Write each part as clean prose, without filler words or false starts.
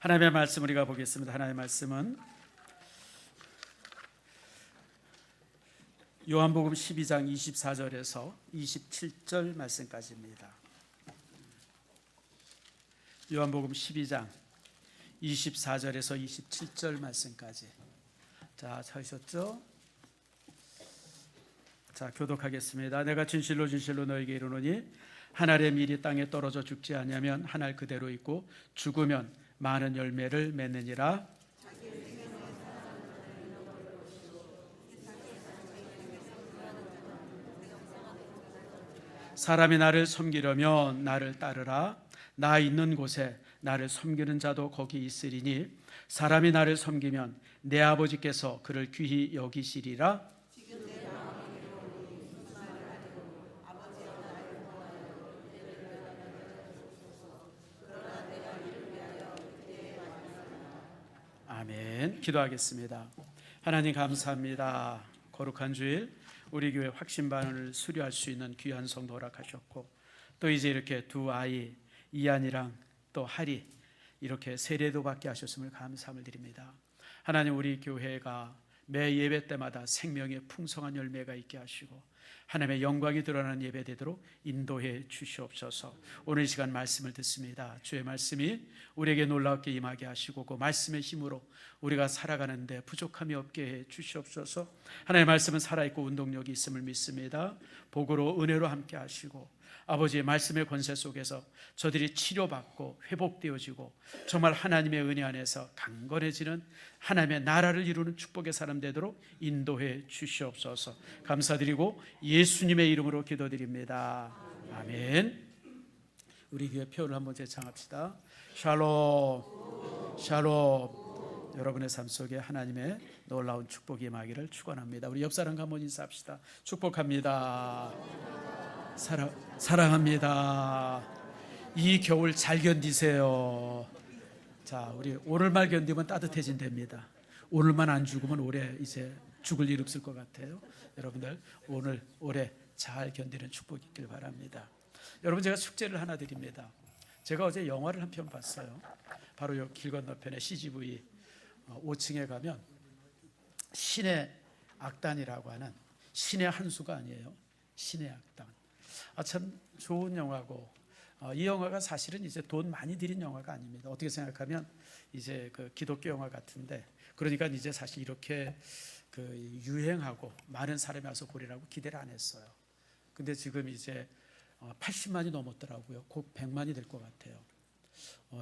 하나님의 말씀 우리가 보겠습니다. 하나님의 말씀은 요한복음 12장 24절에서 27절 말씀까지입니다. 요한복음 12장 24절에서 27절 말씀까지. 자, 찾으셨죠? 자, 교독하겠습니다. 내가 진실로 진실로 너에게 이르노니 한 알의 밀이 땅에 떨어져 죽지 아니하면 한 알 그대로 있고 죽으면 많은 열매를 맺느니라. 사람이 나를 섬기려면 나를 따르라. 나 있는 곳에 나를 섬기는 자도 거기 있으리니 사람이 나를 섬기면 내 아버지께서 그를 귀히 여기시리라. 아멘. 기도하겠습니다. 하나님 감사합니다. 거룩한 주일 우리 교회 확신반을 수료할 수 있는 귀한 성도 허락하셨고, 또 이제 이렇게 두 아이 이안이랑 또 하리 이렇게 세례도 받게 하셨음을 감사함을 드립니다. 하나님, 우리 교회가 매 예배 때마다 생명의 풍성한 열매가 있게 하시고 하나님의 영광이 드러나는 예배 되도록 인도해 주시옵소서. 오늘 이 시간 말씀을 듣습니다. 주의 말씀이 우리에게 놀랍게 임하게 하시고 그 말씀의 힘으로 우리가 살아가는데 부족함이 없게 해 주시옵소서. 하나님의 말씀은 살아있고 운동력이 있음을 믿습니다. 복으로 은혜로 함께 하시고 아버지의 말씀의 권세 속에서 저들이 치료받고 회복되어지고 정말 하나님의 은혜 안에서 강건해지는 하나님의 나라를 이루는 축복의 사람 되도록 인도해 주시옵소서. 감사드리고 예수님의 이름으로 기도드립니다. 아멘. 우리 교회 표를 한번 재창합시다. 샬롬 샬롬. 여러분의 삶 속에 하나님의 놀라운 축복이 임하기를 축원합니다. 우리 옆 사람과 한번 인사합시다. 축복합니다. 사랑합니다. 이 겨울 잘 견디세요. 자, 우리 오늘만 견디면 따뜻해진답니다. 오늘만 안 죽으면 올해 이제 죽을 일 없을 것 같아요. 여러분들 올해 잘 견디는 축복이 있길 바랍니다. 여러분, 제가 숙제를 하나 드립니다. 제가 어제 영화를 한 편 봤어요. 바로 요 길 건너편에 CGV 5층에 가면 신의 악단이라고 하는, 신의 한 수가 아니에요. 신의 악단. 참 좋은 영화고, 이 영화가 사실은 이제 돈 많이 들인 영화가 아닙니다. 어떻게 생각하면 이제 그 기독교 영화 같은데, 그러니까 이제 사실 이렇게 그 유행하고 많은 사람이 와서 보리라고 기대를 안 했어요. 근데 지금 이제 80만이 넘었더라고요. 곧 100만이 될 것 같아요.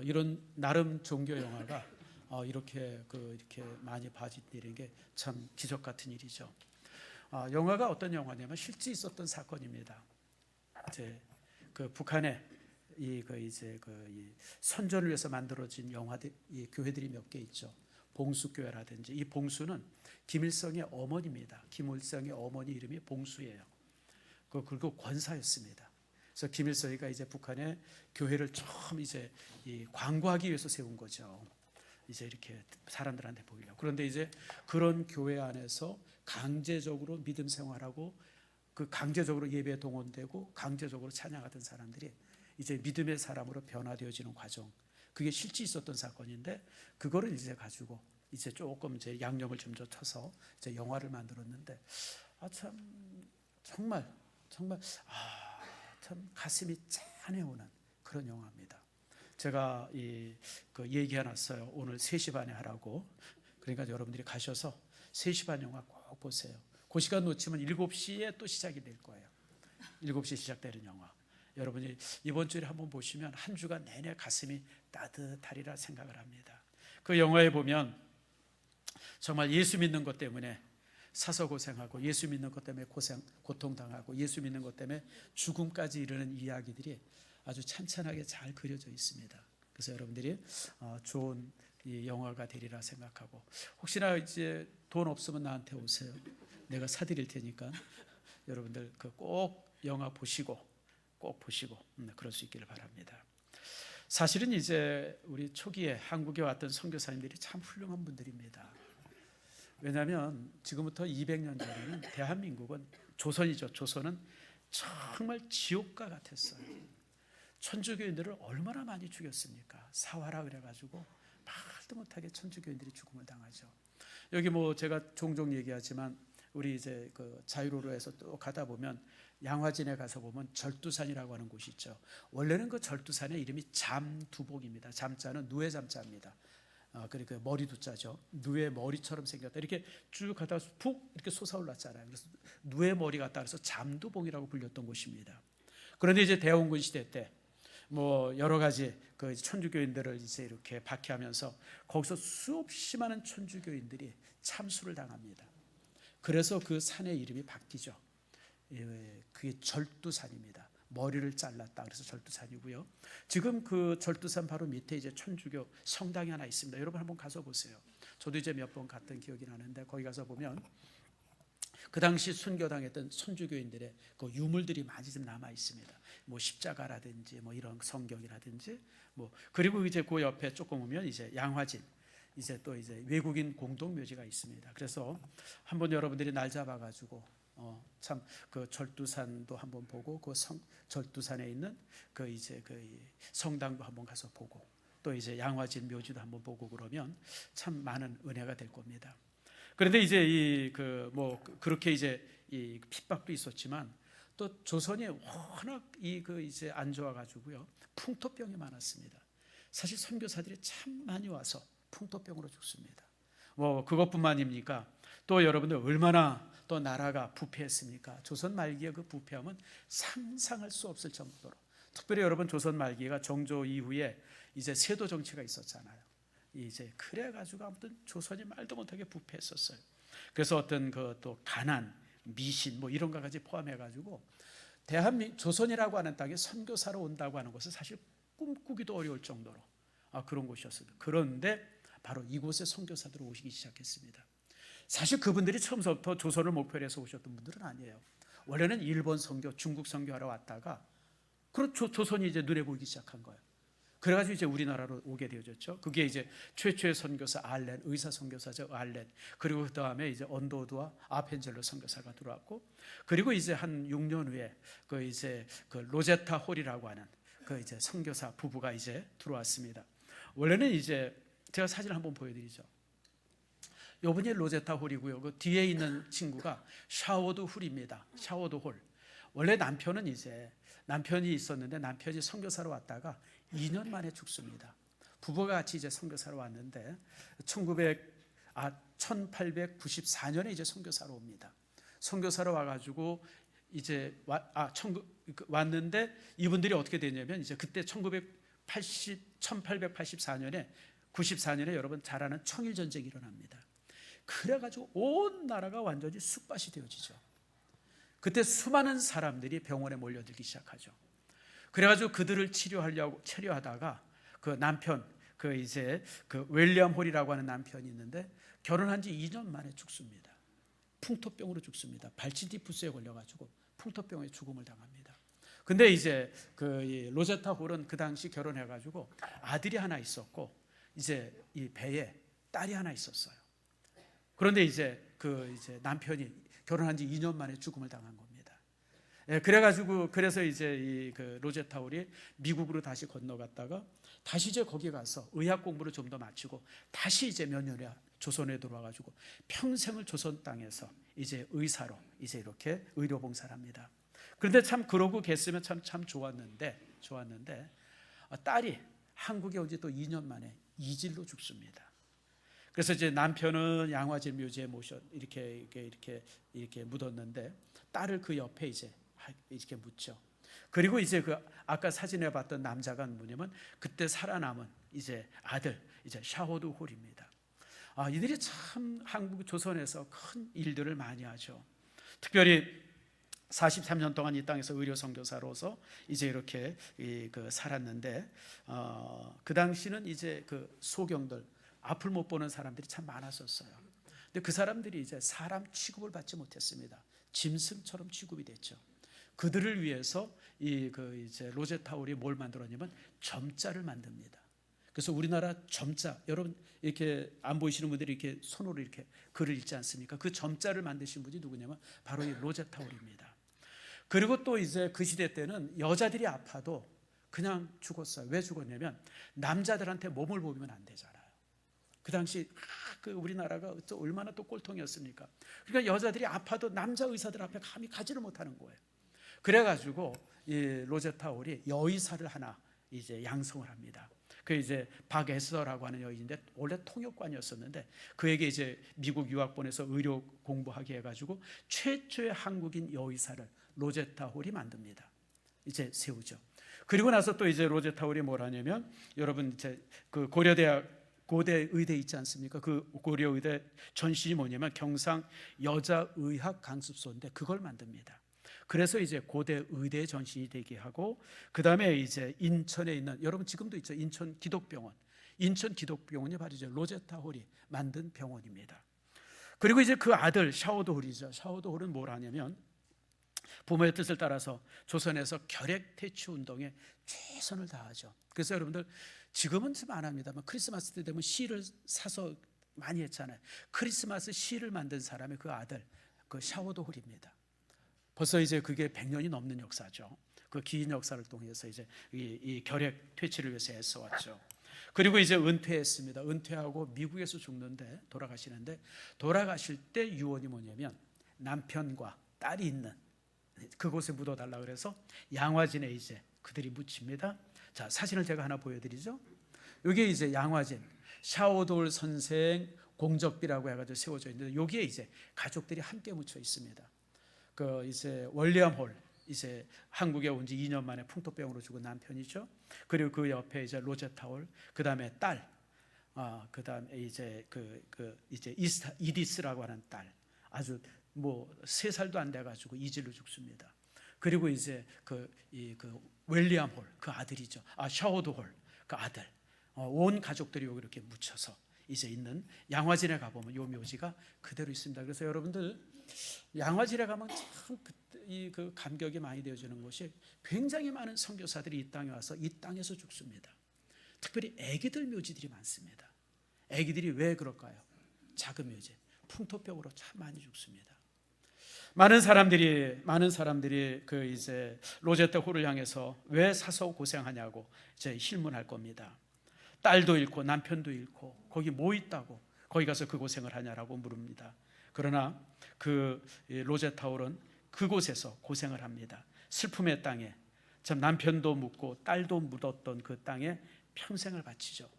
이런 나름 종교 영화가 이렇게 많이 봐지는 게 참 기적 같은 일이죠. 영화가 어떤 영화냐면 실제 있었던 사건입니다. 이제 그 북한에 이 선전을 위해서 만들어진 영화들, 이 교회들이 몇 개 있죠. 봉수교회라든지. 이 봉수는 김일성의 어머니입니다. 김일성의 어머니 이름이 봉수예요. 그리고 권사였습니다. 그래서 김일성이가 이제 북한의 교회를 처음 이제 광고하기 위해서 세운 거죠. 이제 이렇게 사람들한테 보이려고. 그런데 이제 그런 교회 안에서 강제적으로 믿음 생활하고 그 강제적으로 예배에 동원되고 강제적으로 찬양하던 사람들이 이제 믿음의 사람으로 변화되어지는 과정, 그게 실제 있었던 사건인데, 그거를 이제 가지고 이제 조금 이제 양념을 좀 더 쳐서 이제 영화를 만들었는데, 정말 참 가슴이 짠해오는 그런 영화입니다. 제가 얘기해놨어요. 오늘 3시 반에 하라고. 그러니까 여러분들이 가셔서 3시 반 영화 꼭 보세요. 그 시간 놓치면 7시에 또 시작이 될 거예요. 7시에 시작되는 영화. 여러분이 이번 주에 한번 보시면 한 주간 내내 가슴이 따뜻하리라 생각을 합니다. 그 영화에 보면 정말 예수 믿는 것 때문에 사서 고생하고, 예수 믿는 것 때문에 고통당하고, 예수 믿는 것 때문에 죽음까지 이르는 이야기들이 아주 찬찬하게 잘 그려져 있습니다. 그래서 여러분들이 좋은 이 영화가 되리라 생각하고, 혹시나 이제 돈 없으면 나한테 오세요. 내가 사드릴 테니까 여러분들 꼭 영화 보시고 그럴 수 있기를 바랍니다. 사실은 이제 우리 초기에 한국에 왔던 선교사님들이 참 훌륭한 분들입니다. 왜냐하면 지금부터 200년 전에는 대한민국은 조선이죠. 조선은 정말 지옥과 같았어요. 천주교인들을 얼마나 많이 죽였습니까? 사화라 그래가지고 말도 못하게 천주교인들이 죽음을 당하죠. 여기 뭐 제가 종종 얘기하지만 우리 이제 그 자유로로에서 또 가다 보면 양화진에 가서 보면 절두산이라고 하는 곳이 있죠. 원래는 그 절두산의 이름이 잠두복입니다. 잠자는 누에 잠자입니다. 그러니까 머리 두자죠. 누에 머리처럼 생겼다. 이렇게 쭉 가다가 푹 이렇게 솟아올랐잖아요. 그래서 누에 머리 같다 그래서 잠두복이라고 불렸던 곳입니다. 그런데 이제 대원군 시대 때 뭐 여러 가지 그 천주교인들을 이제 이렇게 박해하면서 거기서 수없이 많은 천주교인들이 참수를 당합니다. 그래서 그 산의 이름이 바뀌죠. 그게 절두산입니다. 머리를 잘랐다 그래서 절두산이고요. 지금 그 절두산 바로 밑에 이제 천주교 성당이 하나 있습니다. 여러분 한번 가서 보세요. 저도 이제 몇 번 갔던 기억이 나는데 거기 가서 보면 그 당시 순교당했던 천주교인들의 그 유물들이 많이 좀 남아 있습니다. 뭐 십자가라든지 뭐 이런 성경이라든지 뭐 그리고 이제 그 옆에 조금 오면 이제 양화진 이제 또 이제 외국인 공동묘지가 있습니다. 그래서 한번 여러분들이 날 잡아가지고 참 그 절두산도 한번 보고 그 절두산에 있는 그 이제 그 성당도 한번 가서 보고 또 이제 양화진 묘지도 한번 보고 그러면 참 많은 은혜가 될 겁니다. 그런데 이제 이 그 뭐 그렇게 이제 이 핍박도 있었지만 또 조선이 워낙 이 그 이제 안 좋아가지고요 풍토병이 많았습니다. 사실 선교사들이 참 많이 와서 풍토병으로 죽습니다. 뭐 그것뿐만입니까? 또 여러분들 얼마나 또 나라가 부패했습니까? 조선 말기의 그 부패함은 상상할 수 없을 정도로 특별히 여러분 조선 말기가 정조 이후에 이제 세도 정치가 있었잖아요. 이제 그래가지고 아무튼 조선이 말도 못하게 부패했었어요. 그래서 어떤 그 또 가난, 미신 뭐 이런 것까지 포함해가지고 조선이라고 하는 땅에 선교사로 온다고 하는 것은 사실 꿈꾸기도 어려울 정도로 그런 곳이었습니다. 그런데 바로 이곳에 선교사들이 오시기 시작했습니다. 사실 그분들이 처음부터 조선을 목표로 해서 오셨던 분들은 아니에요. 원래는 일본 선교, 중국 선교하러 왔다가 조선이 이제 눈에 보이기 시작한 거예요. 그래가지고 이제 우리나라로 오게 되어졌죠. 그게 이제 최초의 선교사 알렌, 의사 선교사죠 알렌. 그리고 그 다음에 이제 언도드와 아펜젤로 선교사가 들어왔고, 그리고 이제 한 6년 후에 그 이제 그 로제타 홀이라고 하는 그 이제 선교사 부부가 이제 들어왔습니다. 원래는 이제 제가 사진을 한번 보여드리죠. 요분이 로제타 홀이고요. 그 뒤에 있는 친구가 샤워드 홀입니다. 샤워드 홀. 원래 남편이 있었는데 남편이 선교사로 왔다가 2년 만에 죽습니다. 부부가 같이 이제 선교사로 왔는데 1894년에 이제 선교사로 옵니다. 선교사로 와가지고 이제 왔는데 이분들이 어떻게 되냐면 이제 그때 1884년에 94년에 여러분 잘 아는 청일 전쟁이 일어납니다. 그래가지고 온 나라가 완전히 쑥밭이 되어지죠. 그때 수많은 사람들이 병원에 몰려들기 시작하죠. 그래가지고 그들을 치료하다가 그 남편 그 이제 그 윌리엄 홀이라고 하는 남편이 있는데 결혼한 지 2년 만에 죽습니다. 풍토병으로 죽습니다. 발진티푸스에 걸려가지고 풍토병에 죽음을 당합니다. 근데 이제 그 로제타 홀은 그 당시 결혼해가지고 아들이 하나 있었고 이제 이 배에 딸이 하나 있었어요. 그런데 이제 그 이제 남편이 결혼한 지 2년 만에 죽음을 당한 겁니다. 그래서 이제 이 그 로제타 홀이 미국으로 다시 건너갔다가 다시 이제 거기 가서 의학 공부를 좀 더 마치고 다시 이제 몇 년에 조선에 들어와가지고 평생을 조선 땅에서 이제 의사로 이제 이렇게 의료 봉사를 합니다. 그런데 참 그러고 계시면 참 좋았는데 딸이 한국에 온 지 또 2년 만에 이질로 죽습니다. 그래서 이제 남편은 양화진 묘지에 이렇게 묻었는데 딸을 그 옆에 이제 이렇게 묻죠. 그리고 이제 그 아까 사진에 봤던 남자가 누구냐면 그때 살아남은 이제 아들 이제 샤워드 홀입니다. 이들이 참 한국 조선에서 큰 일들을 많이 하죠. 특별히 43년 동안 이 땅에서 의료 선교사로서 이제 이렇게 살았는데 그 당시는 이제 그 소경들 앞을 못 보는 사람들이 참 많았었어요. 근데 그 사람들이 이제 사람 취급을 받지 못했습니다. 짐승처럼 취급이 됐죠. 그들을 위해서 이제 로제타 홀이 뭘 만들었냐면 점자를 만듭니다. 그래서 우리나라 점자, 여러분 이렇게 안 보이시는 분들이 이렇게 손으로 이렇게 글을 읽지 않습니까? 그 점자를 만드신 분이 누구냐면 바로 이 로제타 홀입니다. 그리고 또 이제 그 시대 때는 여자들이 아파도 그냥 죽었어요. 왜 죽었냐면 남자들한테 몸을 보이면 안 되잖아요. 그 당시 그 우리나라가 또 얼마나 또 꼴통이었습니까? 그러니까 여자들이 아파도 남자 의사들 앞에 감히 가지를 못하는 거예요. 그래가지고 이 로제타 홀이 여의사를 하나 이제 양성을 합니다. 그 이제 박에서라고 하는 여인인데 원래 통역관이었었는데 그에게 이제 미국 유학 보내서 의료 공부하게 해가지고 최초의 한국인 여의사를 로제타 홀이 만듭니다. 이제 세우죠. 그리고 나서 또 이제 로제타 홀이 뭘 하냐면 여러분 이제 그 고대 의대 있지 않습니까? 그 고려 의대 전신이 뭐냐면 경상 여자의학 강습소인데 그걸 만듭니다. 그래서 이제 고대 의대 전신이 되게 하고 그 다음에 이제 인천에 있는 여러분 지금도 있죠. 인천 기독병원. 인천 기독병원이 바로 이제 로제타 홀이 만든 병원입니다. 그리고 이제 그 아들 샤오도 홀이죠. 샤오도 홀은 뭘 하냐면 부모의 뜻을 따라서 조선에서 결핵 퇴치 운동에 최선을 다하죠. 그래서 여러분들 지금은 좀 안 합니다만 크리스마스 때 되면 시를 사서 많이 했잖아요. 크리스마스 시를 만든 사람이 그 아들 그 샤오도 홀입니다. 벌써 이제 그게 100년이 넘는 역사죠. 그 긴 역사를 통해서 이제 이 결핵 퇴치를 위해서 애써왔죠. 그리고 이제 은퇴했습니다. 은퇴하고 미국에서 죽는데 돌아가시는데 돌아가실 때 유언이 뭐냐면 남편과 딸이 있는 그곳에 묻어달라 그래서 양화진에 이제 그들이 묻힙니다. 자, 사진을 제가 하나 보여드리죠. 여기에 이제 양화진 샤오돌 선생 공적비라고 해가지고 세워져 있는데 여기에 이제 가족들이 함께 묻혀 있습니다. 그 이제 월리엄 홀 이제 한국에 온 지 2년 만에 풍토병으로 죽은 남편이죠. 그리고 그 옆에 이제 로제타 홀, 그 다음에 딸, 그 다음에 이제 이제 이디스라고 하는 딸, 아주 뭐 3살도 안 돼가지고 이질로 죽습니다. 그리고 이제 그 웰리엄 홀, 그 아들이죠. 샤오도 홀, 그 아들, 온 가족들이 여기 이렇게 묻혀서 이제 있는 양화진에 가보면 요 묘지가 그대로 있습니다. 그래서 여러분들 양화진에 가면 참 그 감격이 많이 되어지는 것이 굉장히 많은 선교사들이 이 땅에 와서 이 땅에서 죽습니다. 특별히 아기들 묘지들이 많습니다. 아기들이 왜 그럴까요? 작은 묘지, 풍토병으로 참 많이 죽습니다. 많은 사람들이 그 이제 로제타 홀을 향해서 왜 사서 고생하냐고 이제 실문할 겁니다. 딸도 잃고 남편도 잃고 거기 뭐 있다고 거기 가서 그 고생을 하냐라고 물습니다. 그러나 그 로제타 홀은 그곳에서 고생을 합니다. 슬픔의 땅에 참 남편도 묻고 딸도 묻었던 그 땅에 평생을 바치죠.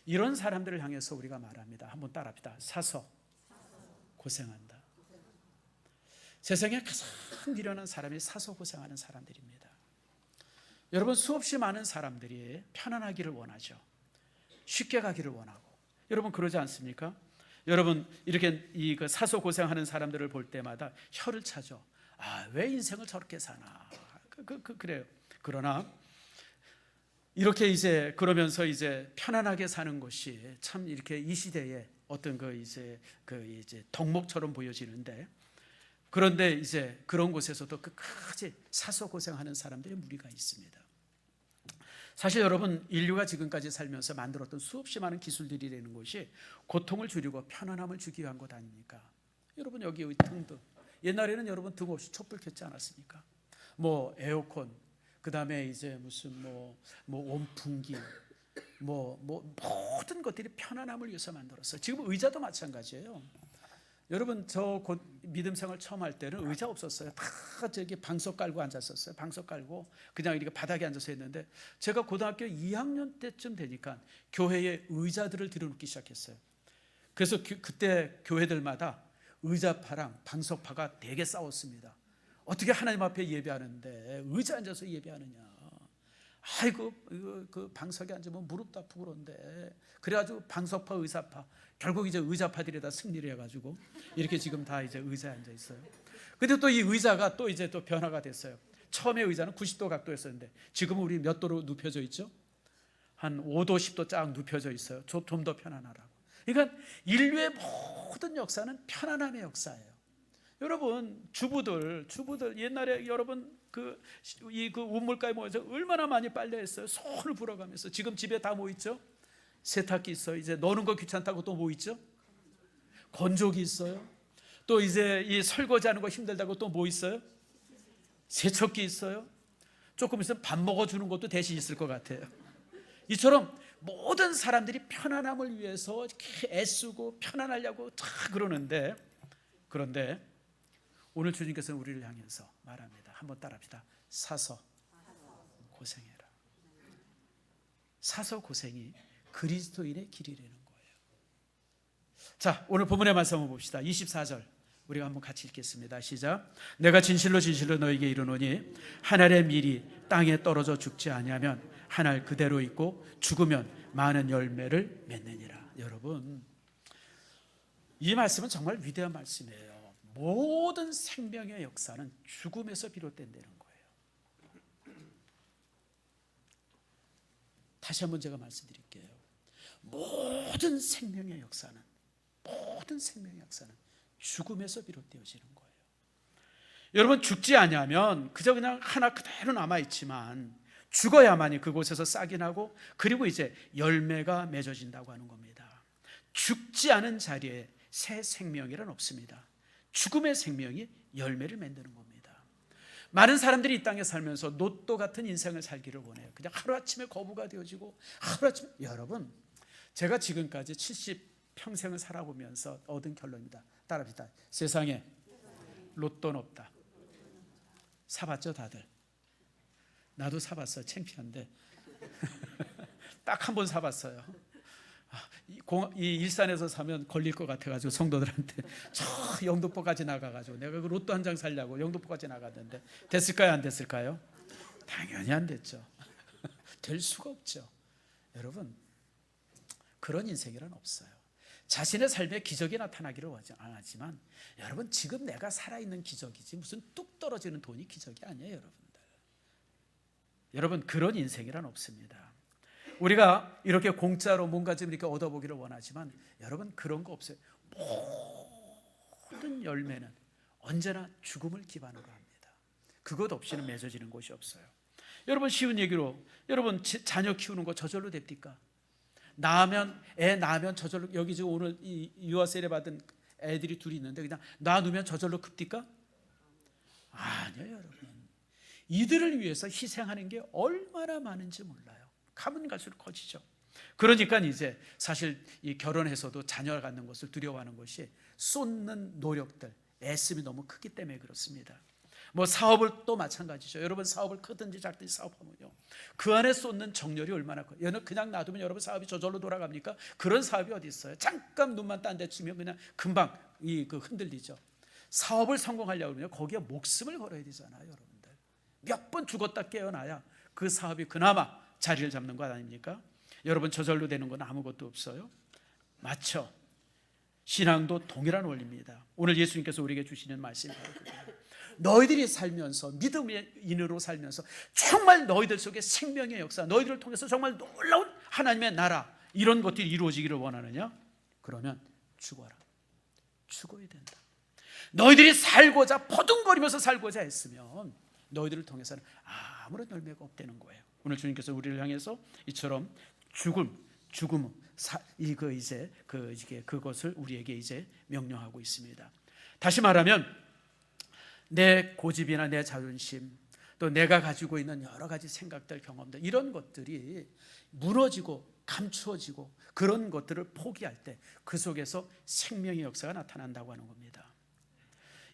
이런 사람들을 향해서 우리가 말합니다. 한번 따라합시다. 사서 고생한다. 세상에 가장 미련한 사람이 사서 고생하는 사람들입니다. 여러분 수없이 많은 사람들이 편안하기를 원하죠. 쉽게 가기를 원하고 여러분 그러지 않습니까? 여러분 이렇게 그 사서 고생하는 사람들을 볼 때마다 혀를 차죠. 왜 인생을 저렇게 사나? 그래요. 그러나 이렇게 이제 그러면서 이제 편안하게 사는 것이 참 이렇게 이 시대에 어떤 이제 덕목처럼 보여지는데 그런데 이제 그런 곳에서도 끝까지 사서 고생하는 사람들의 무리가 있습니다. 사실 여러분 인류가 지금까지 살면서 만들었던 수없이 많은 기술들이라는 것이 고통을 줄이고 편안함을 주기 위한 것 아닙니까? 여러분 여기 등등 옛날에는 여러분 등 없이 촛불 켰지 않았습니까? 뭐 에어컨 그 다음에 이제 무슨 뭐 온풍기 모든 것들이 편안함을 위해서 만들었어요. 지금 의자도 마찬가지예요. 여러분 저 곧 믿음 생활 처음 할 때는 의자 없었어요. 다 저기 방석 깔고 앉았었어요. 방석 깔고 그냥 이렇게 바닥에 앉아서 했는데 제가 고등학교 2학년 때쯤 되니까 교회에 의자들을 들여놓기 시작했어요. 그래서 그때 교회들마다 의자파랑 방석파가 되게 싸웠습니다. 어떻게 하나님 앞에 예배하는데 의자 앉아서 예배하느냐. 아이고 그 방석에 앉으면 무릎도 아프고 그런데 그래가지고 방석파 의사파 결국 이제 의자파들이 다 승리를 해가지고 이렇게 지금 다 이제 의자에 앉아 있어요. 근데 또 이 의자가 또 이제 또 변화가 됐어요. 처음에 의자는 90도 각도였었는데 지금은 우리 몇 도로 눕혀져 있죠? 한 5도 10도 쫙 눕혀져 있어요. 좀 더 편안하라고. 그러니까 인류의 모든 역사는 편안함의 역사예요. 여러분 주부들 옛날에 여러분 그 우물가에 모여서 얼마나 많이 빨래했어요. 손을 불어가면서. 지금 집에 다 뭐 있죠? 세탁기 있어요. 이제 노는 거 귀찮다고 또 뭐 있죠? 건조기 있어요. 또 이제 이 설거지하는 거 힘들다고 또 뭐 있어요? 세척기 있어요. 조금 있으면 밥 먹어주는 것도 대신 있을 것 같아요. 이처럼 모든 사람들이 편안함을 위해서 이렇게 애쓰고 편안하려고 다 그러는데, 그런데 오늘 주님께서는 우리를 향해서 말합니다. 한번 따라합시다. 사서 고생해라. 사서 고생이 그리스도인의 길이라는 거예요. 자, 오늘 본문의 말씀 한번 봅시다. 24절 우리가 한번 같이 읽겠습니다. 시작. 내가 진실로 진실로 너에게 이르노니 한 알의 밀이 땅에 떨어져 죽지 아니하면 한 알 그대로 있고 죽으면 많은 열매를 맺느니라. 여러분, 이 말씀은 정말 위대한 말씀이에요. 모든 생명의 역사는 죽음에서 비롯된다는 거예요. 다시 한번 제가 말씀드릴게요. 모든 생명의 역사는 죽음에서 비롯되어지는 거예요. 여러분, 죽지 아니하면 그저 그냥 하나 그대로 남아있지만 죽어야만이 그곳에서 싹이 나고 그리고 이제 열매가 맺어진다고 하는 겁니다. 죽지 않은 자리에 새 생명이란 없습니다. 죽음의 생명이 열매를 맺는 겁니다. 많은 사람들이 이 땅에 살면서 로또 같은 인생을 살기를 원해요. 그냥 하루아침에 거부가 되어지고 하루아침에. 여러분, 제가 지금까지 70평생을 살아보면서 얻은 결론입니다. 따라합시다. 세상에 로또는 없다. 사봤죠, 다들? 나도 사봤어요. 창피한데 딱 한 번 사봤어요. 이 일산에서 사면 걸릴 것 같아가지고 성도들한테 저 영등포까지 나가가지고 내가 그 로또 한 장 살려고 영등포까지 나갔는데 됐을까요? 안 됐을까요? 당연히 안 됐죠. 될 수가 없죠. 여러분, 그런 인생이란 없어요. 자신의 삶에 기적이 나타나기를 원하지만 여러분, 지금 내가 살아있는 기적이지 무슨 뚝 떨어지는 돈이 기적이 아니에요. 여러분, 그런 인생이란 없습니다. 우리가 이렇게 공짜로 뭔가 좀 이렇게 얻어보기를 원하지만 여러분, 그런 거 없어요. 모든 열매는 언제나 죽음을 기반으로 합니다. 그것 없이는 맺어지는 것이 없어요. 여러분, 쉬운 얘기로, 여러분 자녀 키우는 거 저절로 됩니까? 애 낳으면 저절로, 여기 지금 오늘 이 유아 세례 받은 애들이 둘이 있는데 그냥 낳으면 저절로 큽니까? 아니요, 여러분. 이들을 위해서 희생하는 게 얼마나 많은지 몰라요. 가면 갈수록 커지죠. 그러니까 이제 사실 이 결혼해서도 자녀를 갖는 것을 두려워하는 것이 쏟는 노력들, 애씀이 너무 크기 때문에 그렇습니다. 뭐 사업을 또 마찬가지죠. 여러분, 사업을 크든지 작든지 사업하면요, 그 안에 쏟는 정열이 얼마나 커요. 그냥 놔두면 여러분 사업이 저절로 돌아갑니까? 그런 사업이 어디 있어요? 잠깐 눈만 딴 데 치면 그냥 금방 흔들리죠. 사업을 성공하려고 그러면 거기에 목숨을 걸어야 되잖아요. 여러분들 몇 번 죽었다 깨어나야 그 사업이 그나마 자리를 잡는 것 아닙니까? 여러분, 저절로 되는 건 아무것도 없어요. 맞죠? 신앙도 동일한 원리입니다. 오늘 예수님께서 우리에게 주시는 말씀이 바로 그거예요. 너희들이 살면서, 믿음의 인으로 살면서 정말 너희들 속에 생명의 역사, 너희들을 통해서 정말 놀라운 하나님의 나라, 이런 것들이 이루어지기를 원하느냐? 그러면 죽어라. 죽어야 된다. 너희들이 살고자, 퍼둥거리면서 살고자 했으면 너희들을 통해서는 아무런 열매가 없다는 거예요. 오늘 주님께서 우리를 향해서 이처럼 그것을 우리에게 이제 명령하고 있습니다. 다시 말하면 내 고집이나 내 자존심, 또 내가 가지고 있는 여러 가지 생각들, 경험들, 이런 것들이 무너지고 감추어지고 그런 것들을 포기할 때 그 속에서 생명의 역사가 나타난다고 하는 겁니다.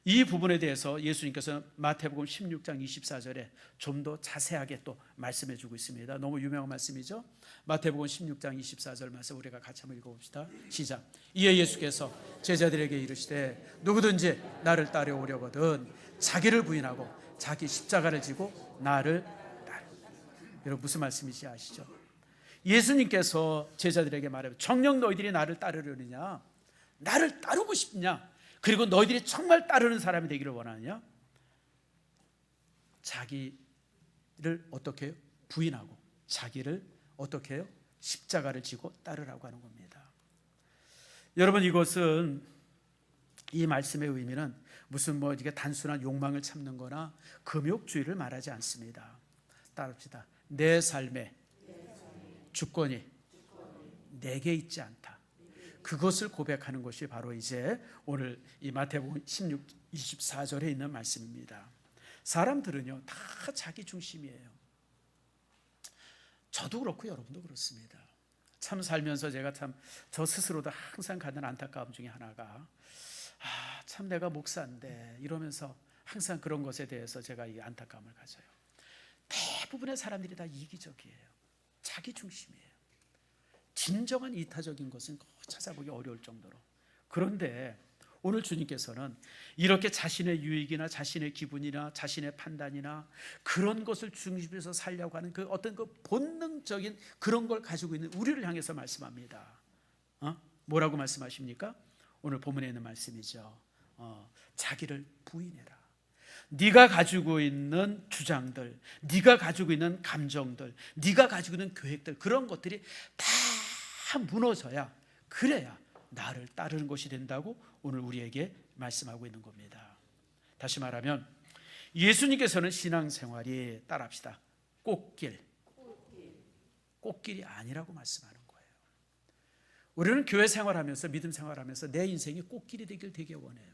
이 부분에 대해서 예수님께서 마태복음 16장 24절에 좀 더 자세하게 또 말씀해 주고 있습니다. 너무 유명한 말씀이죠. 마태복음 16장 24절 말씀 우리가 같이 한번 읽어봅시다. 시작. 이에 예수께서 제자들에게 이르시되 누구든지 나를 따라오려거든 자기를 부인하고 자기 십자가를 지고 나를 따르. 여러분, 무슨 말씀인지 아시죠? 예수님께서 제자들에게 말해요. 정녕 너희들이 나를 따르려느냐? 나를 따르고 싶냐? 그리고 너희들이 정말 따르는 사람이 되기를 원하느냐? 자기를 어떻게 해요? 부인하고 자기를 어떻게 해요? 십자가를 지고 따르라고 하는 겁니다. 여러분, 이것은, 이 말씀의 의미는 무슨 이게 단순한 욕망을 참는 거나 금욕주의를 말하지 않습니다. 따릅시다. 내 삶의 주권이 내게 있지 않다. 그것을 고백하는 것이 바로 이제 오늘 이 마태복음 16, 24절에 있는 말씀입니다. 사람들은요 다 자기 중심이에요. 저도 그렇고 여러분도 그렇습니다. 참 살면서 제가 참 저 스스로도 항상 갖는 안타까움 중에 하나가 참 내가 목사인데 이러면서 항상 그런 것에 대해서 제가 이 안타까움을 가져요. 대부분의 사람들이 다 이기적이에요. 자기 중심이에요. 진정한 이타적인 것은 찾아보기 어려울 정도로. 그런데 오늘 주님께서는 이렇게 자신의 유익이나 자신의 기분이나 자신의 판단이나 그런 것을 중심에서 살려고 하는 그 어떤 그 본능적인 그런 걸 가지고 있는 우리를 향해서 말씀합니다. 뭐라고 말씀하십니까? 오늘 본문에 있는 말씀이죠. 자기를 부인해라. 네가 가지고 있는 주장들, 네가 가지고 있는 감정들, 네가 가지고 있는 계획들, 그런 것들이 다 무너져야, 그래야 나를 따르는 것이 된다고 오늘 우리에게 말씀하고 있는 겁니다. 다시 말하면 예수님께서는 신앙생활이, 따라합시다, 꽃길이 아니라고 말씀하는 거예요. 우리는 교회 생활하면서, 믿음 생활하면서 내 인생이 꽃길이 되길 되게 원해요.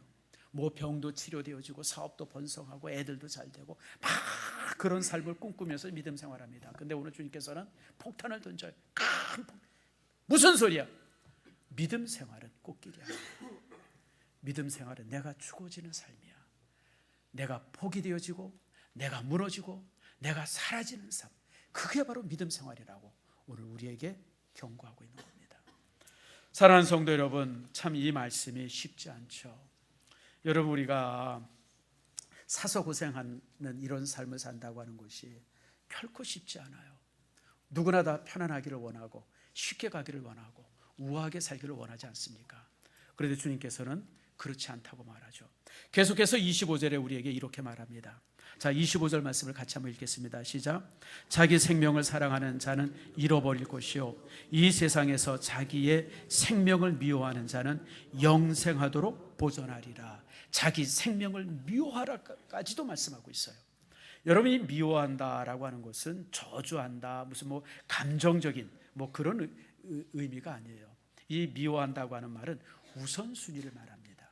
뭐 병도 치료되어지고 사업도 번성하고 애들도 잘 되고 막 그런 삶을 꿈꾸면서 믿음 생활합니다. 근데 오늘 주님께서는 폭탄을 던져요. 무슨 소리야? 믿음 생활은 꽃길이 아니야. 믿음 생활은 내가 죽어지는 삶이야. 내가 포기되어지고 내가 무너지고 내가 사라지는 삶, 그게 바로 믿음 생활이라고 오늘 우리에게 경고하고 있는 겁니다. 사랑하는 성도 여러분, 참 이 말씀이 쉽지 않죠. 여러분, 우리가 사서 고생하는 이런 삶을 산다고 하는 것이 결코 쉽지 않아요. 누구나 다 편안하기를 원하고 쉽게 가기를 원하고 우아하게 살기를 원하지 않습니까? 그런데 주님께서는 그렇지 않다고 말하죠. 계속해서 25절에 우리에게 이렇게 말합니다. 자, 25절 말씀을 같이 한번 읽겠습니다. 시작. 자기 생명을 사랑하는 자는 잃어버릴 것이요 이 세상에서 자기의 생명을 미워하는 자는 영생하도록 보존하리라. 자기 생명을 미워하라까지도 말씀하고 있어요. 여러분이 미워한다라고 하는 것은 저주한다, 무슨 뭐 감정적인 뭐 그런 의미가 아니에요. 이 미워한다고 하는 말은 우선순위를 말합니다.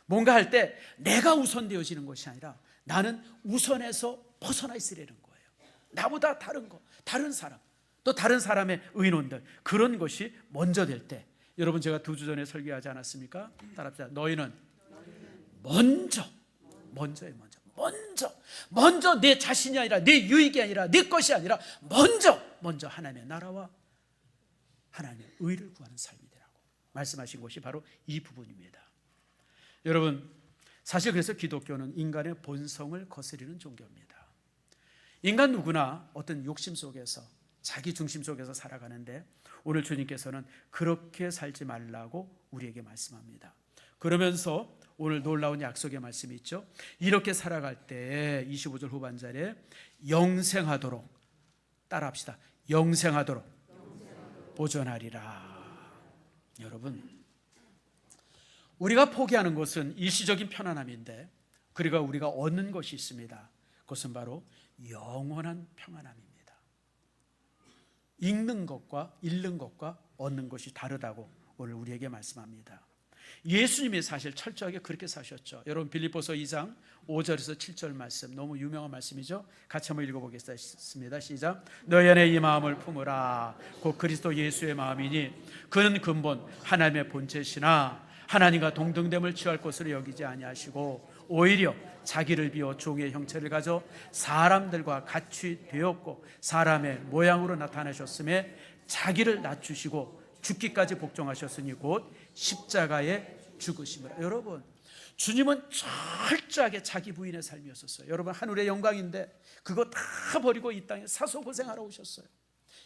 뭔가 할 때 내가 우선되어지는 것이 아니라 나는 우선에서 벗어나 있으려는 거예요. 나보다 다른 거, 다른 사람, 또 다른 사람의 의논들, 그런 것이 먼저 될 때, 여러분 제가 2주 전에 설교하지 않았습니까? 따라합시다. 너희는 먼저 내 자신이 아니라 내 유익이 아니라 내 것이 아니라 먼저 하나님의 나라와 하나님의 의를 구하는 삶이라고 말씀하신 것이 바로 이 부분입니다. 여러분, 사실 그래서 기독교는 인간의 본성을 거스르는 종교입니다. 인간 누구나 어떤 욕심 속에서, 자기 중심 속에서 살아가는데 오늘 주님께서는 그렇게 살지 말라고 우리에게 말씀합니다. 그러면서 오늘 놀라운 약속의 말씀이 있죠. 이렇게 살아갈 때 25절 후반절에 영생하도록, 따라합시다, 영생하도록 보존하리라. 여러분, 우리가 포기하는 것은 일시적인 편안함인데, 그리고 우리가 얻는 것이 있습니다. 그것은 바로 영원한 평안함입니다. 읽는 것과 잃는 것과 얻는 것이 다르다고 오늘 우리에게 말씀합니다. 예수님이 사실 철저하게 그렇게 사셨죠. 여러분, 빌립보서 2장 5절에서 7절 말씀, 너무 유명한 말씀이죠. 같이 한번 읽어보겠습니다. 시작. 너희 안에 이 마음을 품으라. 곧 그리스도 예수의 마음이니 그는 근본 하나님의 본체시나 하나님과 동등됨을 취할 것으로 여기지 아니하시고 오히려 자기를 비워 종의 형체를 가져 사람들과 같이 되었고 사람의 모양으로 나타나셨음에 자기를 낮추시고 죽기까지 복종하셨으니 곧 십자가에 죽으심이라. 여러분, 주님은 철저하게 자기 부인의 삶이었어요. 여러분, 하늘의 영광인데 그거 다 버리고 이 땅에 사서 고생하러 오셨어요.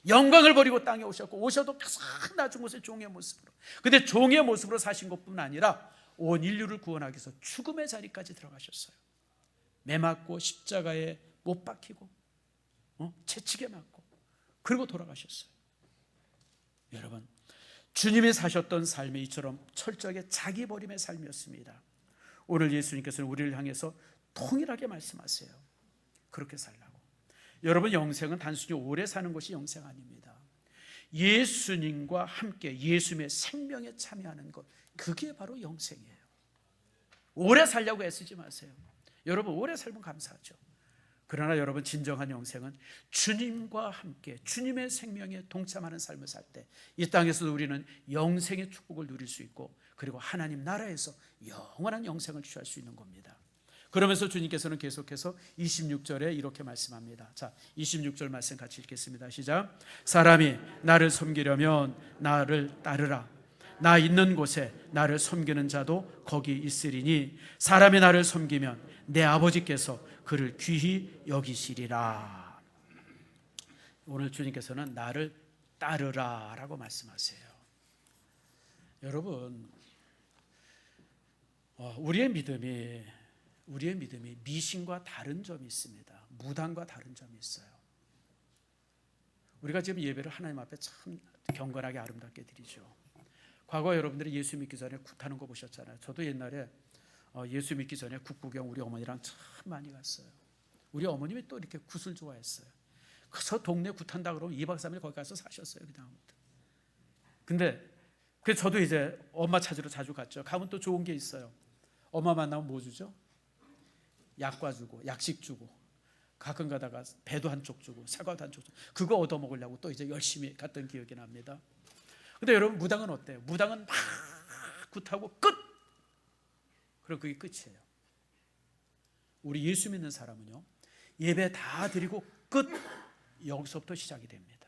영광을 버리고 땅에 오셨고, 오셔도 가장 낮은 곳에 종의 모습으로, 근데 종의 모습으로 사신 것뿐 아니라 온 인류를 구원하기 위해서 죽음의 자리까지 들어가셨어요. 매 맞고 십자가에 못 박히고 채찍에 맞고, 그리고 돌아가셨어요. 여러분, 주님이 사셨던 삶이 이처럼 철저하게 자기 버림의 삶이었습니다. 오늘 예수님께서는 우리를 향해서 통일하게 말씀하세요. 그렇게 살라고. 여러분, 영생은 단순히 오래 사는 것이 영생 아닙니다. 예수님과 함께 예수님의 생명에 참여하는 것, 그게 바로 영생이에요. 오래 살려고 애쓰지 마세요. 여러분 오래 살면 감사하죠. 그러나 여러분 진정한 영생은 주님과 함께 주님의 생명에 동참하는 삶을 살 때 이 땅에서도 우리는 영생의 축복을 누릴 수 있고 그리고 하나님 나라에서 영원한 영생을 취할 수 있는 겁니다. 그러면서 주님께서는 계속해서 26절에 이렇게 말씀합니다. 자, 26절 말씀 같이 읽겠습니다. 시작. 사람이 나를 섬기려면 나를 따르라. 나 있는 곳에 나를 섬기는 자도 거기 있으리니 사람이 나를 섬기면 내 아버지께서 그를 귀히 여기시리라. 오늘 주님께서는 나를 따르라 라고 말씀하세요. 여러분, 우리의 믿음이 미신과 다른 점이 있습니다. 무당과 다른 점이 있어요. 우리가 지금 예배를 하나님 앞에 참 경건하게 아름답게 드리죠. 과거 여러분들이 예수 믿기 전에 굿하는 거 보셨잖아요. 저도 옛날에 예수 믿기 전에 굿 구경 우리 어머니랑 참 많이 갔어요. 우리 어머님이 또 이렇게 굿을 좋아했어요. 저 동네 굿한다 그러면 2박 3일 거기 가서 사셨어요. 그다음부터. 근데 저도 이제 엄마 찾으러 자주 갔죠. 가면 또 좋은 게 있어요. 엄마 만나면 뭐 주죠? 약과 주고 약식 주고 가끔 가다가 배도 한쪽 주고 사과도 한쪽 주고 그거 얻어먹으려고 또 이제 열심히 갔던 기억이 납니다. 근데 여러분 무당은 어때요? 무당은 막 굿하고 끝! 그럼 그게 끝이에요. 우리 예수 믿는 사람은요 예배 다 드리고 끝! 여기서부터 시작이 됩니다.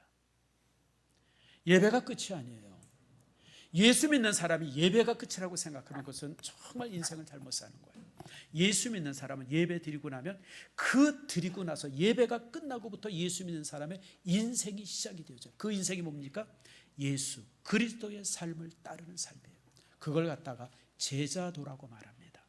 예배가 끝이 아니에요. 예수 믿는 사람이 예배가 끝이라고 생각하는 것은 정말 인생을 잘못 사는 거예요. 예수 믿는 사람은 예배 드리고 나면 그 드리고 나서 예배가 끝나고부터 예수 믿는 사람의 인생이 시작이 되죠. 그 인생이 뭡니까? 예수 그리스도의 삶을 따르는 삶이에요. 그걸 갖다가 제자도라고 말합니다.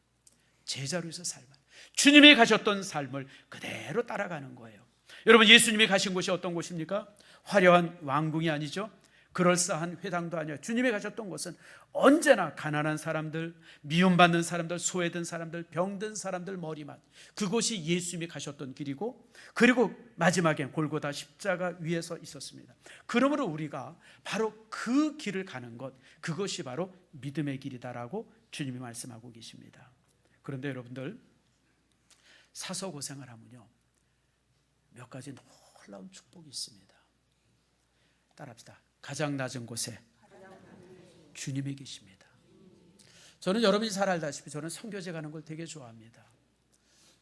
제자로서 삶을 주님이 가셨던 삶을 그대로 따라가는 거예요. 여러분 예수님이 가신 곳이 어떤 곳입니까? 화려한 왕궁이 아니죠. 그럴싸한 회당도 아니에요. 주님이 가셨던 곳은 언제나 가난한 사람들, 미움받는 사람들, 소외된 사람들, 병든 사람들 머리맡 그곳이 예수님이 가셨던 길이고 그리고 마지막에 골고다 십자가 위에서 있었습니다. 그러므로 우리가 바로 그 길을 가는 것 그것이 바로 믿음의 길이다라고 주님이 말씀하고 계십니다. 그런데 여러분들 사서 고생을 하면요 몇 가지 놀라운 축복이 있습니다. 따라합시다. 가장 낮은 곳에 주님이 계십니다. 저는 여러분이 잘 알다시피 저는 선교제 가는 걸 되게 좋아합니다.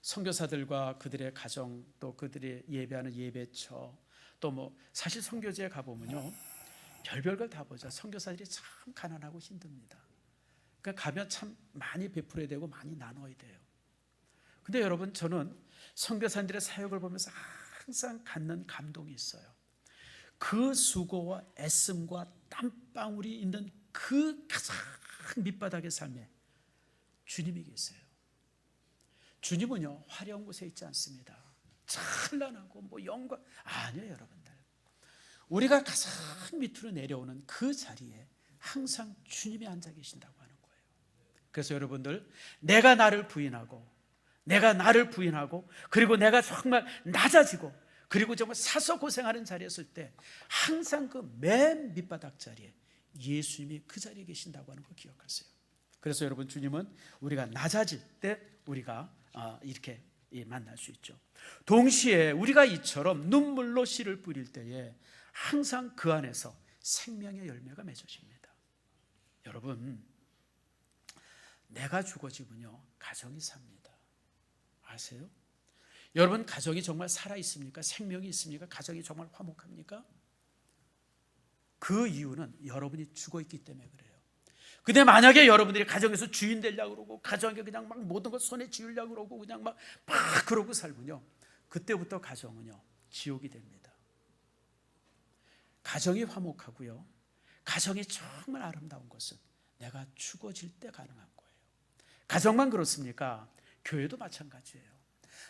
선교사들과 그들의 가정 또 그들이 예배하는 예배처 또 뭐 사실 선교제에 가보면요 별별 걸 다 보죠. 선교사들이 참 가난하고 힘듭니다. 그러니까 가면 참 많이 베풀어야 되고 많이 나눠야 돼요. 근데 여러분 저는 선교사님들의 사역을 보면서 항상 갖는 감동이 있어요. 그 수고와 애씀과 땀방울이 있는 그 가장 밑바닥의 삶에 주님이 계세요. 주님은요 화려한 곳에 있지 않습니다. 찬란하고 뭐 영광 아니에요. 여러분들 우리가 가장 밑으로 내려오는 그 자리에 항상 주님이 앉아 계신다고 하는 거예요. 그래서 여러분들 내가 나를 부인하고 그리고 내가 정말 낮아지고 그리고 정말 사서 고생하는 자리에 있을 때 항상 그 맨 밑바닥 자리에 예수님이 그 자리에 계신다고 하는 거 기억하세요. 그래서 여러분 주님은 우리가 낮아질 때 우리가 이렇게 만날 수 있죠. 동시에 우리가 이처럼 눈물로 씨를 뿌릴 때에 항상 그 안에서 생명의 열매가 맺어집니다. 여러분 내가 죽어지면요 가정이 삽니다. 아세요? 여러분 가정이 정말 살아있습니까? 생명이 있습니까? 가정이 정말 화목합니까? 그 이유는 여러분이 죽어있기 때문에 그래요. 근데 만약에 여러분들이 가정에서 주인 되려고 그러고 가정에 그냥 막 모든 걸 손에 쥐으려고 그러고 그냥 막 그러고 살면요 그때부터 가정은요 지옥이 됩니다. 가정이 화목하고요 가정이 정말 아름다운 것은 내가 죽어질 때 가능한 거예요. 가정만 그렇습니까? 교회도 마찬가지예요.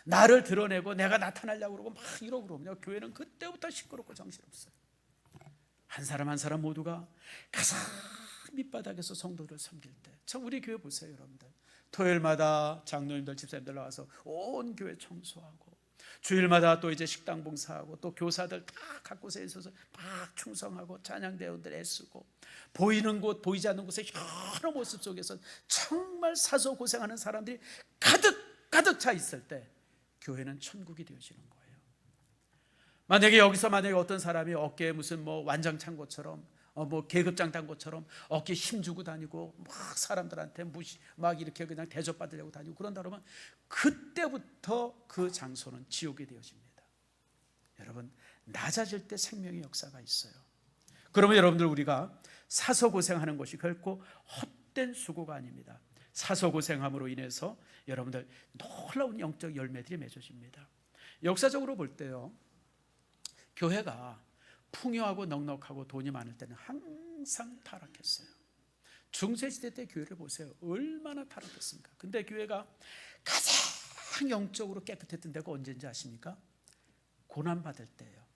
나를 드러내고 내가 나타나려고 그러고 막 이러고 그러면 교회는 그때부터 시끄럽고 정신없어요. 한 사람 한 사람 모두가 가장 밑바닥에서 성도를 섬길 때 참 우리 교회 보세요. 여러분들 토요일마다 장로님들 집사님들 나와서 온 교회 청소하고 주일마다 또 이제 식당 봉사하고 또 교사들 다 각 곳에 있어서 막 충성하고 찬양대원들 애쓰고 보이는 곳 보이지 않는 곳에 여러 모습 속에서 정말 사서 고생하는 사람들이 가득 가득 차 있을 때 교회는 천국이 되어지는 거예요. 만약에 여기서 어떤 사람이 어깨에 무슨 완장찬 것처럼 계급장 단 것처럼 어깨에 힘주고 다니고 막 사람들한테 막 이렇게 그냥 대접받으려고 다니고 그런다 그러면 그때부터 그 장소는 지옥이 되어집니다. 여러분, 낮아질 때 생명의 역사가 있어요. 그러면 여러분들, 우리가 사서 고생하는 것이 결코 헛된 수고가 아닙니다. 사서 고생함으로 인해서 여러분들 놀라운 영적 열매들이 맺어집니다. 역사적으로 볼 때요, 교회가 풍요하고 넉넉하고 돈이 많을 때는 항상 타락했어요. 중세시대 때 교회를 보세요. 얼마나 타락했습니까? 근데 교회가 가장 영적으로 깨끗했던 데가 언제인지 아십니까? 고난받을 때예요.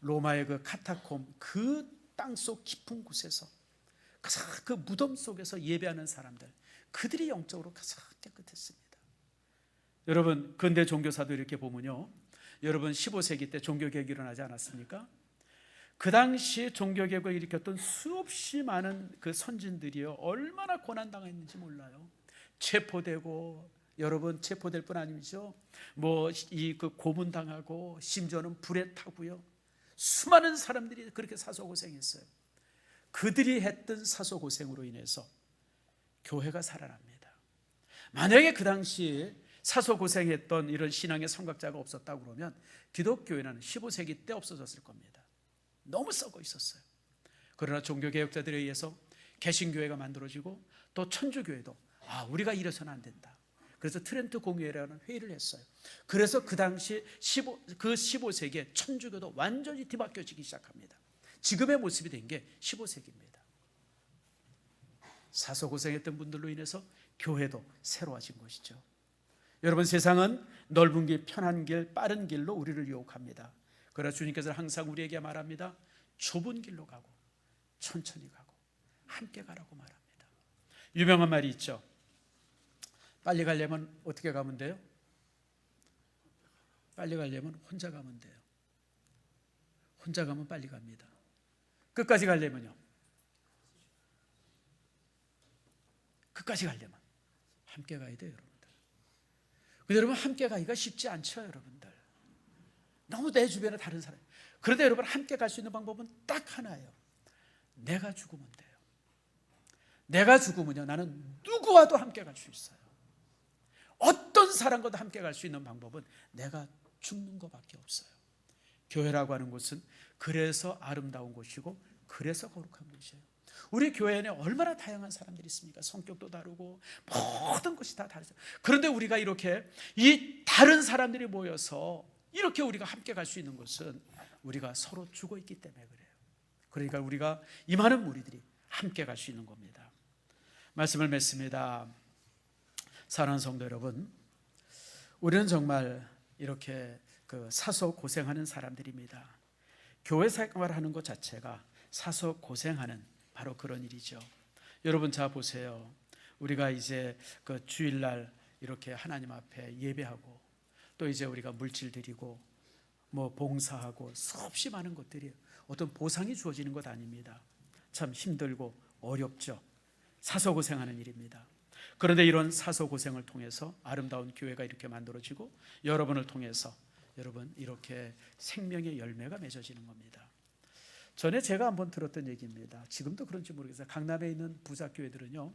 로마의 그 카타콤, 그 땅속 깊은 곳에서, 그 무덤 속에서 예배하는 사람들, 그들이 영적으로 가장 깨끗했습니다. 여러분, 근대 종교사도 이렇게 보면요, 여러분 15세기 때 종교개혁이 일어나지 않았습니까? 그 당시 종교개혁을 일으켰던 수없이 많은 그 선진들이요, 얼마나 고난당했는지 몰라요. 체포되고, 여러분 체포될 뿐 아니죠, 그 고문당하고, 심지어는 불에 타고요, 수많은 사람들이 그렇게 사소고생했어요. 그들이 했던 사소고생으로 인해서 교회가 살아납니다. 만약에 그 당시 사소고생했던 이런 신앙의 성각자가 없었다고 그러면 기독교회는 15세기 때 없어졌을 겁니다. 너무 썩어 있었어요. 그러나 종교개혁자들에 의해서 개신교회가 만들어지고, 또 천주교회도 우리가 이래서는 안 된다. 그래서 트렌트 공의회라는 회의를 했어요. 그래서 그 당시 15세기에 천주교도 완전히 뒤바뀌어지기 시작합니다. 지금의 모습이 된 게 15세기입니다. 사소고생했던 분들로 인해서 교회도 새로워진 것이죠. 여러분, 세상은 넓은 길, 편한 길, 빠른 길로 우리를 유혹합니다. 그러나 주님께서는 항상 우리에게 말합니다. 좁은 길로 가고 천천히 가고 함께 가라고 말합니다. 유명한 말이 있죠. 빨리 가려면 어떻게 가면 돼요? 빨리 가려면 혼자 가면 돼요. 혼자 가면 빨리 갑니다. 끝까지 가려면요, 끝까지 가려면 함께 가야 돼요, 여러분들. 근데 여러분, 함께 가기가 쉽지 않죠, 여러분들. 너무 내 주변에 다른 사람. 그런데 여러분, 함께 갈 수 있는 방법은 딱 하나예요. 내가 죽으면 돼요. 내가 죽으면요, 나는 누구와도 함께 갈 수 있어요. 어떤 사람과도 함께 갈 수 있는 방법은 내가 죽는 것밖에 없어요. 교회라고 하는 곳은 그래서 아름다운 곳이고, 그래서 거룩한 곳이에요. 우리 교회에는 얼마나 다양한 사람들이 있습니까? 성격도 다르고 모든 것이 다 다르죠. 그런데 우리가 이렇게 이 다른 사람들이 모여서 이렇게 우리가 함께 갈 수 있는 것은 우리가 서로 죽어 있기 때문에 그래요. 그러니까 우리가 이 많은 무리들이 함께 갈 수 있는 겁니다. 말씀을 맺습니다. 사랑하는 성도 여러분, 우리는 정말 이렇게 사서 고생하는 사람들입니다. 교회 생활하는 것 자체가 사서 고생하는 바로 그런 일이죠. 여러분, 자 보세요. 우리가 이제 그 주일날 이렇게 하나님 앞에 예배하고, 또 이제 우리가 물질 드리고 봉사하고, 수없이 많은 것들이 어떤 보상이 주어지는 것 아닙니다. 참 힘들고 어렵죠. 사서 고생하는 일입니다. 그런데 이런 사서 고생을 통해서 아름다운 교회가 이렇게 만들어지고, 여러분을 통해서 여러분 이렇게 생명의 열매가 맺어지는 겁니다. 전에 제가 한번 들었던 얘기입니다. 지금도 그런지 모르겠어요. 강남에 있는 부자교회들은요,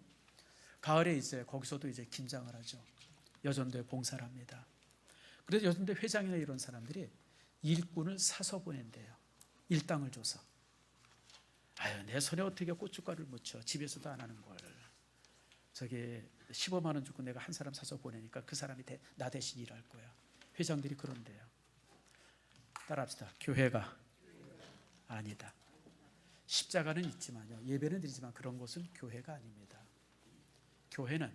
가을에 이제 거기서도 이제 김장을 하죠. 여전도에 봉사를 합니다. 그래서 여전도 회장이나 이런 사람들이 일꾼을 사서 보낸대요. 일당을 줘서. 내 손에 어떻게 고춧가루를 묻혀, 집에서도 안 하는 걸. 저기 15만 원 주고 내가 한 사람 사서 보내니까 그 사람이 나 대신 일할 거야. 회장들이 그런데요. 따라합시다. 교회가 아니다. 십자가는 있지만요, 예배는 드리지만 그런 것은 교회가 아닙니다. 교회는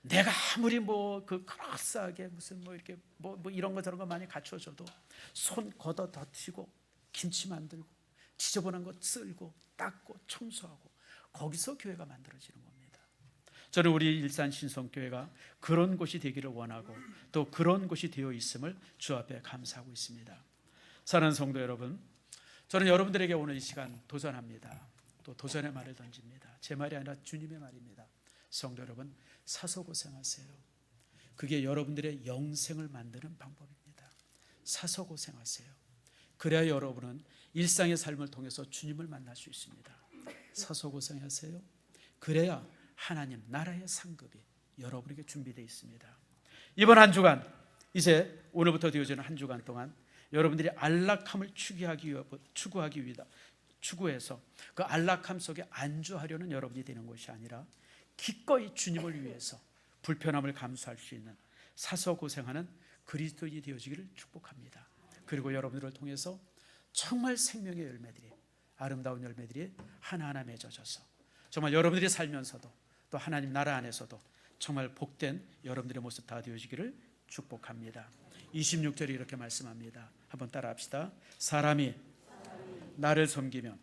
내가 아무리 그럴싸하게 무슨 이렇게 이런 거 저런 거 많이 갖춰줘도 손 걷어 덧치고 김치 만들고 지저분한 거 쓸고 닦고 청소하고, 거기서 교회가 만들어지는 겁니다. 저는 우리 일산 신성교회가 그런 곳이 되기를 원하고, 또 그런 곳이 되어 있음을 주 앞에 감사하고 있습니다. 사랑하는 성도 여러분, 저는 여러분들에게 오늘 이 시간 도전합니다. 또 도전의 말을 던집니다. 제 말이 아니라 주님의 말입니다. 성도 여러분, 사서 고생하세요. 그게 여러분들의 영생을 만드는 방법입니다. 사서 고생하세요. 그래야 여러분은 일상의 삶을 통해서 주님을 만날 수 있습니다. 사서 고생하세요. 그래야 하나님 나라의 상급이 여러분에게 준비되어 있습니다. 이번 한 주간, 이제 오늘부터 되어지는 한 주간 동안 여러분들이 안락함을 추구해서 그 안락함 속에 안주하려는 여러분이 되는 것이 아니라 기꺼이 주님을 위해서 불편함을 감수할 수 있는 사서 고생하는 그리스도인이 되어지기를 축복합니다. 그리고 여러분들을 통해서 정말 생명의 열매들이, 아름다운 열매들이 하나하나 맺어져서 정말 여러분들이 살면서도 또 하나님 나라 안에서도 정말 복된 여러분들의 모습 다 되어지기를 축복합니다. 26절에 이렇게 말씀합니다. 한번 따라 합시다. 사람이 나를 섬기면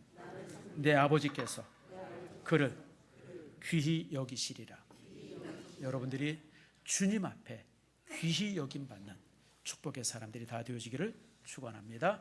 내 아버지께서 그를 귀히 여기시리라. 여러분들이 주님 앞에 귀히 여김 받는 축복의 사람들이 다 되어지기를 축원합니다.